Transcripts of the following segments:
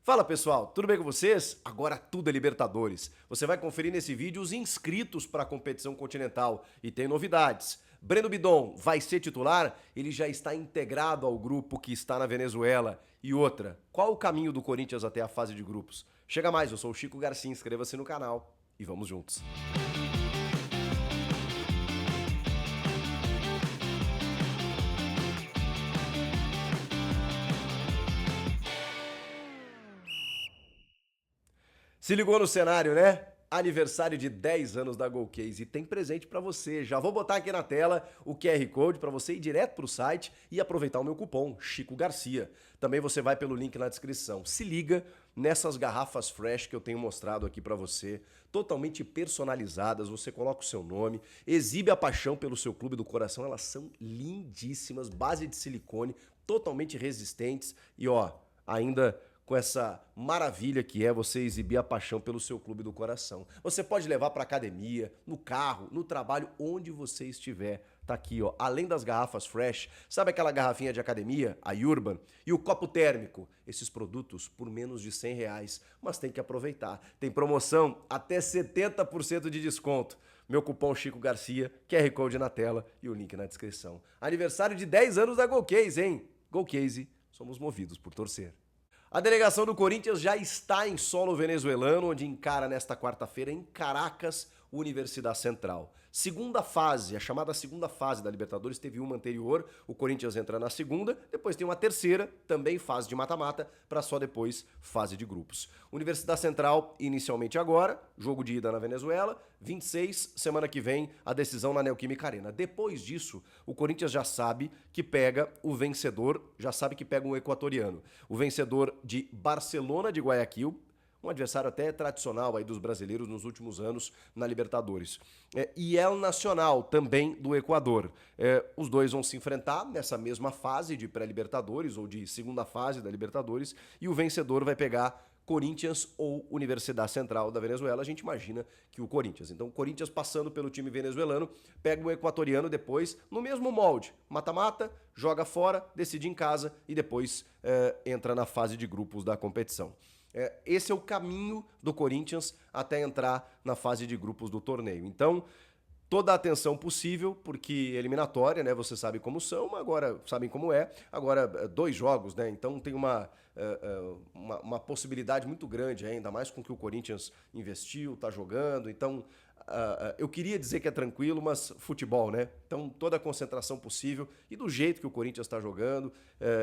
Fala pessoal, tudo bem com vocês? Agora tudo é Libertadores. Você vai conferir nesse vídeo os inscritos para a competição continental e tem novidades. Breno Bidon vai ser titular? Ele já está integrado ao grupo que está na Venezuela. E outra, qual o caminho do Corinthians até a fase de grupos? Chega mais, eu sou o Chico Garcia, inscreva-se no canal e vamos juntos. Se ligou no cenário, né? Aniversário de 10 anos da Golcase e tem presente pra você. Já vou botar aqui na tela o QR Code pra você ir direto pro site e aproveitar o meu cupom Chico Garcia. Também você vai pelo link na descrição. Se liga nessas garrafas fresh que eu tenho mostrado aqui pra você, totalmente personalizadas. Você coloca o seu nome, exibe a paixão pelo seu clube do coração. Elas são lindíssimas, base de silicone, totalmente resistentes e ó, ainda com essa maravilha que é você exibir a paixão pelo seu clube do coração. Você pode levar para academia, no carro, no trabalho, onde você estiver. Tá aqui, ó, além das garrafas fresh, sabe aquela garrafinha de academia, a Urban, e o copo térmico? Esses produtos por menos de R$ 100, mas tem que aproveitar. Tem promoção até 70% de desconto. Meu cupom Chico Garcia, QR Code na tela e o link na descrição. Aniversário de 10 anos da Golcase, hein? Golcase, somos movidos por torcer. A delegação do Corinthians já está em solo venezuelano, onde encara nesta quarta-feira em Caracas, Universidade Central. Segunda fase, a chamada segunda fase da Libertadores, teve uma anterior, o Corinthians entra na segunda, depois tem uma terceira, também fase de mata-mata, para só depois fase de grupos. Universidade Central, inicialmente agora, jogo de ida na Venezuela, 26, semana que vem, a decisão na Neoquímica Arena. Depois disso, o Corinthians já sabe que pega o vencedor, já sabe que pega um equatoriano. O vencedor de Barcelona de Guayaquil, um adversário até tradicional aí dos brasileiros nos últimos anos na Libertadores. E El Nacional, também do Equador. Os dois vão se enfrentar nessa mesma fase de pré-Libertadores ou de segunda fase da Libertadores e o vencedor vai pegar Corinthians ou Universidade Central da Venezuela. A gente imagina que o Corinthians. Então o Corinthians passando pelo time venezuelano, pega o equatoriano depois no mesmo molde. Mata-mata, joga fora, decide em casa e depois entra na fase de grupos da competição. Esse é o caminho do Corinthians até entrar na fase de grupos do torneio. Então, toda a atenção possível, porque eliminatória, né? Você sabe como são, agora sabem como é. Agora, 2 jogos, né? Então tem uma possibilidade muito grande, ainda mais com que o Corinthians investiu, tá jogando. Então, eu queria dizer que é tranquilo, mas futebol, né? Então, toda a concentração possível e do jeito que o Corinthians está jogando,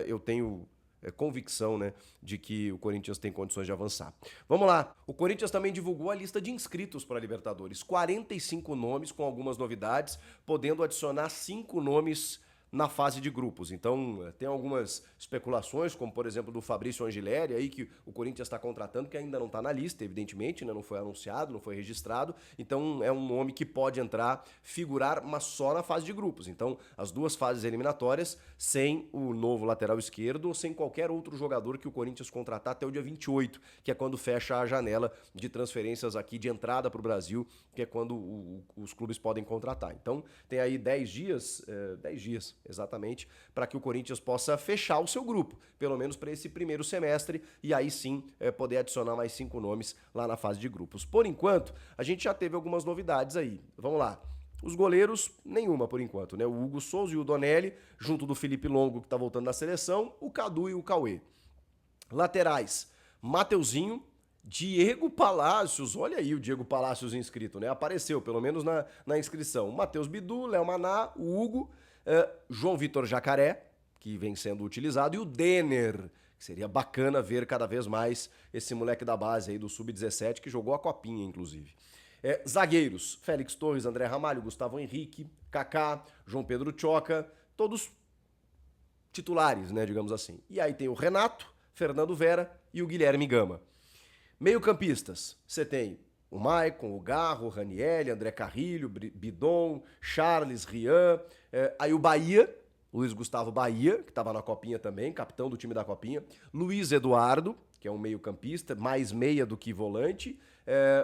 eu tenho convicção, né, de que o Corinthians tem condições de avançar. Vamos lá. O Corinthians também divulgou a lista de inscritos para a Libertadores. 45 nomes com algumas novidades, podendo adicionar 5 nomes na fase de grupos. Então, tem algumas especulações, como por exemplo do Fabrício Angileri, aí que o Corinthians está contratando, que ainda não está na lista, evidentemente, né? Não foi anunciado, não foi registrado. Então, é um nome que pode entrar, figurar, mas só na fase de grupos. Então, as 2 fases eliminatórias, sem o novo lateral esquerdo ou sem qualquer outro jogador que o Corinthians contratar até o dia 28, que é quando fecha a janela de transferências aqui de entrada para o Brasil, que é quando os clubes podem contratar. Então, tem aí 10 dias, 10 dias, exatamente, para que o Corinthians possa fechar o seu grupo, pelo menos para esse primeiro semestre, e aí sim poder adicionar mais 5 nomes lá na fase de grupos. Por enquanto, a gente já teve algumas novidades aí. Vamos lá. Os goleiros, nenhuma por enquanto, né? O Hugo Souza e o Donelli, junto do Felipe Longo, que está voltando da seleção, o Cadu e o Cauê. Laterais, Mateuzinho, Diego Palácios, olha aí o Diego Palácios inscrito, né? Apareceu, pelo menos na inscrição. Matheus Bidu, Léo Maná, o Hugo, João Vitor Jacaré, que vem sendo utilizado, e o Denner, que seria bacana ver cada vez mais esse moleque da base aí do Sub-17, que jogou a copinha, inclusive. Zagueiros, Félix Torres, André Ramalho, Gustavo Henrique, Kaká, João Pedro Choca, todos titulares, né, digamos assim. E aí tem o Renato, Fernando Vera e o Guilherme Gama. Meio-campistas, você tem o Maicon, o Garro, o Ranieri, André Carrilho, Bidon, Charles, Rian, aí o Bahia, Luiz Gustavo Bahia, que estava na Copinha também, capitão do time da Copinha, Luiz Eduardo, que é um meio-campista, mais meia do que volante,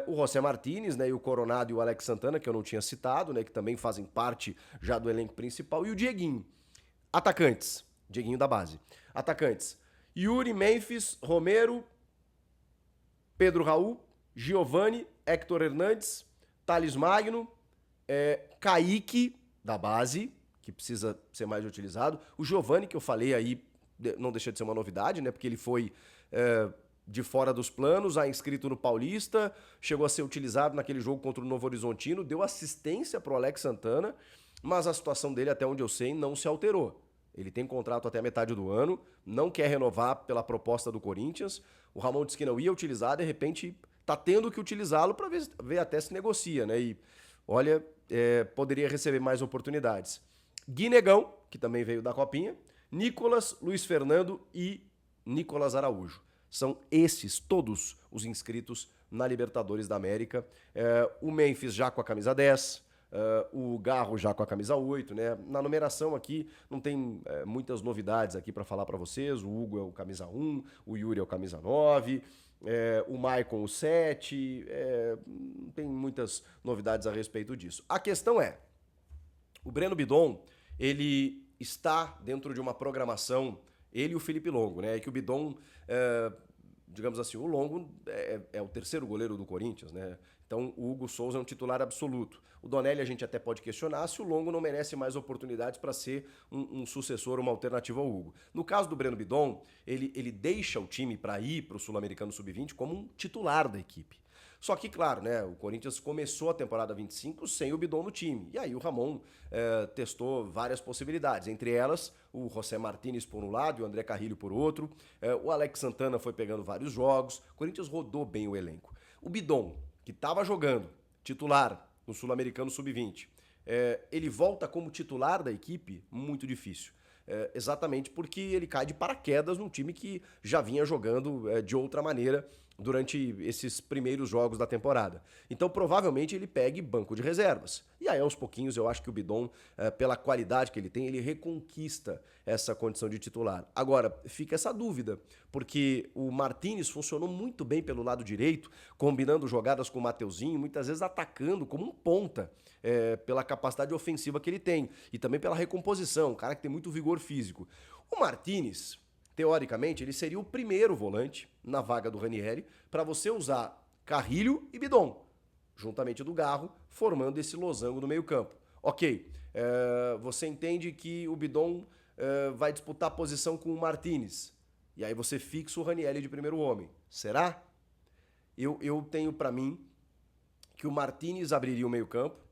o José Martínez, né, e o Coronado e o Alex Santana, que eu não tinha citado, né, que também fazem parte já do elenco principal, e o Dieguinho. Atacantes, Dieguinho da base. Atacantes, Yuri, Memphis, Romero, Pedro Raul, Giovani, Héctor Hernandes, Thales Magno, Kaique, da base, que precisa ser mais utilizado. O Giovani, que eu falei aí, não deixa de ser uma novidade, né? Porque ele foi de fora dos planos, inscrito no Paulista, chegou a ser utilizado naquele jogo contra o Novo Horizontino, deu assistência para o Alex Santana, mas a situação dele, até onde eu sei, não se alterou. Ele tem contrato até a metade do ano, não quer renovar pela proposta do Corinthians. O Ramon disse que não ia utilizar, de repente tá tendo que utilizá-lo para ver até se negocia, né? E olha, poderia receber mais oportunidades. Guinegão, que também veio da Copinha, Nicolas, Luiz Fernando e Nicolas Araújo. São esses todos os inscritos na Libertadores da América. O Memphis já com a camisa 10, o Garro já com a camisa 8, né? Na numeração aqui não tem muitas novidades aqui para falar para vocês. O Hugo é o camisa 1, o Yuri é o camisa 9, o Maicon o 7, não tem muitas novidades a respeito disso. A questão é, o Breno Bidon, ele está dentro de uma programação, ele e o Felipe Longo, né? É que o Bidon, digamos assim, o Longo é o terceiro goleiro do Corinthians, né? Então o Hugo Souza é um titular absoluto. O Donelli a gente até pode questionar se o Longo não merece mais oportunidades para ser um sucessor, uma alternativa ao Hugo. No caso do Breno Bidon, ele deixa o time para ir para o Sul-Americano Sub-20 como um titular da equipe. Só que, claro, né, o Corinthians começou a temporada 25 sem o Bidon no time. E aí o Ramon testou várias possibilidades. Entre elas, o José Martínez por um lado e o André Carrilho por outro. O Alex Santana foi pegando vários jogos. O Corinthians rodou bem o elenco. O Bidon, que estava jogando titular no Sul-Americano Sub-20, ele volta como titular da equipe? Muito difícil. Exatamente porque ele cai de paraquedas num time que já vinha jogando de outra maneira durante esses primeiros jogos da temporada. Então, provavelmente, ele pegue banco de reservas. E aí, aos pouquinhos, eu acho que o Bidon, pela qualidade que ele tem, ele reconquista essa condição de titular. Agora, fica essa dúvida, porque o Martínez funcionou muito bem pelo lado direito, combinando jogadas com o Mateuzinho, muitas vezes atacando como um ponta, pela capacidade ofensiva que ele tem, e também pela recomposição, um cara que tem muito vigor físico. O Martínez, teoricamente, ele seria o primeiro volante na vaga do Ranieri para você usar Carrilho e Bidon, juntamente do Garro, formando esse losango no meio-campo. Ok, você entende que o Bidon vai disputar a posição com o Martínez, e aí você fixa o Ranieri de primeiro homem. Será? Eu tenho para mim que o Martínez abriria o meio-campo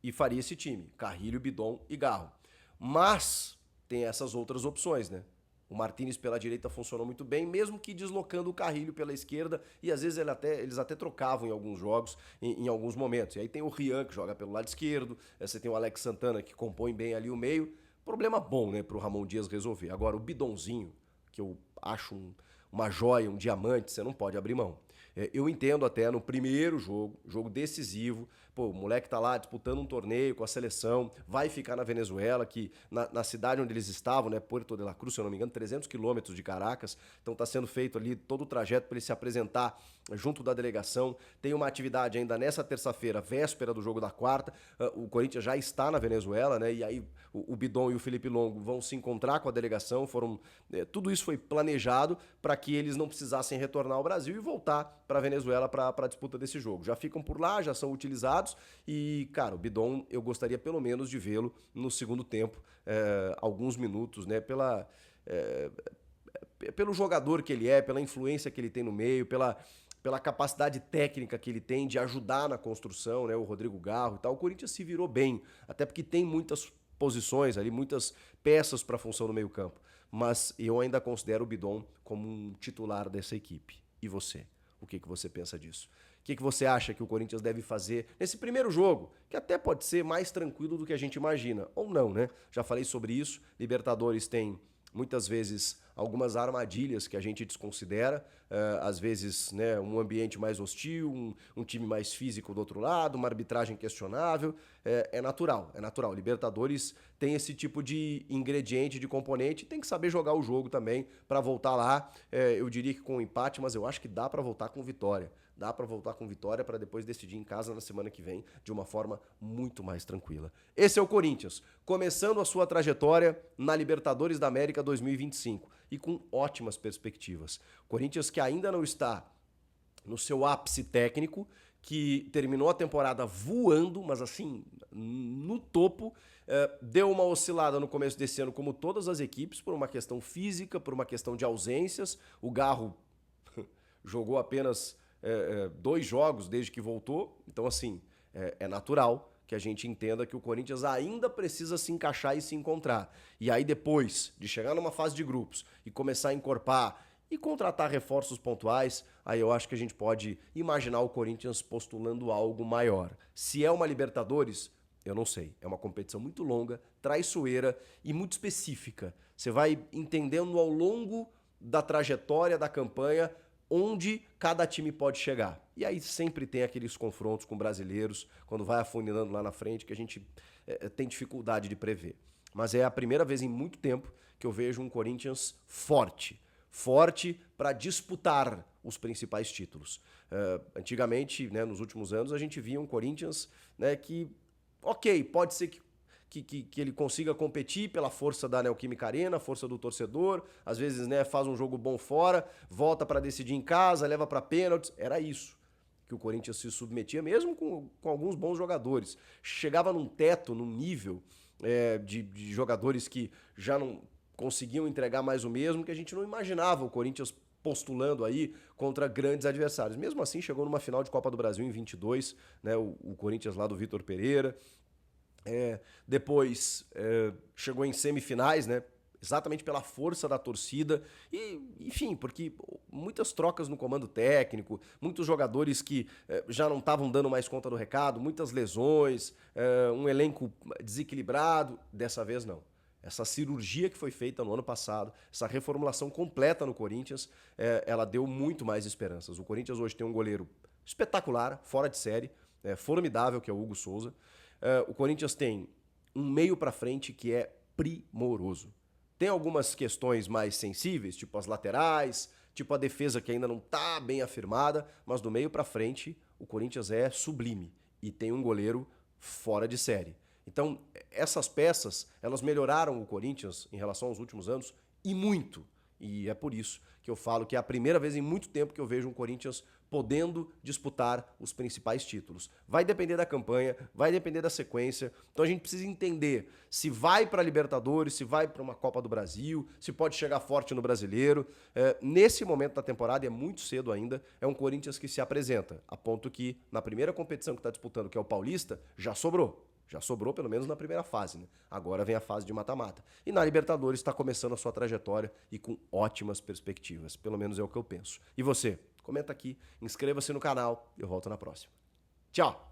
e faria esse time, Carrilho, Bidon e Garro. Mas tem essas outras opções, né? O Martínez pela direita funcionou muito bem, mesmo que deslocando o Carrilho pela esquerda, e às vezes eles até trocavam em alguns jogos, em alguns momentos. E aí tem o Rian, que joga pelo lado esquerdo, você tem o Alex Santana, que compõe bem ali o meio. Problema bom, né, pro Ramon Dias resolver. Agora, o Bidonzinho, que eu acho uma joia, um diamante, você não pode abrir mão. Eu entendo até no primeiro jogo decisivo, o moleque tá lá disputando um torneio com a seleção, vai ficar na Venezuela, que na cidade onde eles estavam, né, Puerto de la Cruz, se eu não me engano, 300 quilômetros de Caracas, então tá sendo feito ali todo o trajeto para ele se apresentar junto da delegação. Tem uma atividade ainda nessa terça-feira, véspera do jogo da quarta, o Corinthians já está na Venezuela, né, e aí o Bidon e o Felipe Longo vão se encontrar com a delegação, tudo isso foi planejado para que eles não precisassem retornar ao Brasil e voltar para a Venezuela para a disputa desse jogo. Já ficam por lá, já são utilizados e, cara, o Bidon eu gostaria pelo menos de vê-lo no segundo tempo, alguns minutos, né, pelo jogador que ele é, pela influência que ele tem no meio, pela capacidade técnica que ele tem de ajudar na construção, né, o Rodrigo Garro e tal. O Corinthians se virou bem, até porque tem muitas posições ali, muitas peças para a função no meio campo, mas eu ainda considero o Bidon como um titular dessa equipe. E você? O que você pensa disso? O que você acha que o Corinthians deve fazer nesse primeiro jogo, que até pode ser mais tranquilo do que a gente imagina, ou não, né? Já falei sobre isso, Libertadores tem muitas vezes algumas armadilhas que a gente desconsidera, às vezes, né, um ambiente mais hostil, um time mais físico do outro lado, uma arbitragem questionável, é natural. Libertadores tem esse tipo de ingrediente, de componente, tem que saber jogar o jogo também para voltar lá, eu diria que com um empate, mas eu acho que dá para voltar com vitória. Dá para voltar com vitória para depois decidir em casa na semana que vem de uma forma muito mais tranquila. Esse é o Corinthians, começando a sua trajetória na Libertadores da América 2025 e com ótimas perspectivas. Corinthians que ainda não está no seu ápice técnico, que terminou a temporada voando, mas assim, no topo, deu uma oscilada no começo desse ano, como todas as equipes, por uma questão física, por uma questão de ausências. O Garro jogou apenas 2 jogos desde que voltou, então assim, é natural que a gente entenda que o Corinthians ainda precisa se encaixar e se encontrar. E aí depois de chegar numa fase de grupos e começar a encorpar e contratar reforços pontuais, aí eu acho que a gente pode imaginar o Corinthians postulando algo maior. Se é uma Libertadores, eu não sei. É uma competição muito longa, traiçoeira e muito específica. Você vai entendendo ao longo da trajetória da campanha onde cada time pode chegar. E aí sempre tem aqueles confrontos com brasileiros, quando vai afunilando lá na frente, que a gente tem dificuldade de prever. Mas é a primeira vez em muito tempo que eu vejo um Corinthians forte para disputar os principais títulos. Antigamente, né, nos últimos anos, a gente via um Corinthians, né, que, ok, pode ser que ele consiga competir pela força da Neoquímica Arena, força do torcedor, às vezes, né, faz um jogo bom fora, volta para decidir em casa, leva para pênaltis. Era isso que o Corinthians se submetia, mesmo com alguns bons jogadores. Chegava num teto, num nível de jogadores que já não conseguiam entregar mais o mesmo, que a gente não imaginava o Corinthians postulando aí contra grandes adversários. Mesmo assim, chegou numa final de Copa do Brasil em 22, né, o Corinthians lá do Vitor Pereira. Depois chegou em semifinais, né? Exatamente pela força da torcida e, enfim, porque muitas trocas no comando técnico, muitos jogadores que já não estavam dando mais conta do recado, muitas lesões, um elenco desequilibrado. Dessa vez não. Essa cirurgia que foi feita no ano passado, essa reformulação completa no Corinthians, ela deu muito mais esperanças. O Corinthians hoje tem um goleiro espetacular, fora de série, formidável, que é o Hugo Souza. O Corinthians tem um meio pra frente que é primoroso. Tem algumas questões mais sensíveis, tipo as laterais, tipo a defesa que ainda não tá bem afirmada, mas do meio pra frente o Corinthians é sublime e tem um goleiro fora de série. Então, essas peças, elas melhoraram o Corinthians em relação aos últimos anos e muito. E é por isso que eu falo que é a primeira vez em muito tempo que eu vejo um Corinthians podendo disputar os principais títulos. Vai depender da campanha, vai depender da sequência. Então a gente precisa entender se vai para a Libertadores, se vai para uma Copa do Brasil, se pode chegar forte no Brasileiro. Nesse momento da temporada, é muito cedo ainda, é um Corinthians que se apresenta, a ponto que na primeira competição que está disputando, que é o Paulista, já sobrou. Já sobrou pelo menos na primeira fase, né? Agora vem a fase de mata-mata. E na Libertadores está começando a sua trajetória e com ótimas perspectivas. Pelo menos é o que eu penso. E você? Comenta aqui, inscreva-se no canal e eu volto na próxima. Tchau!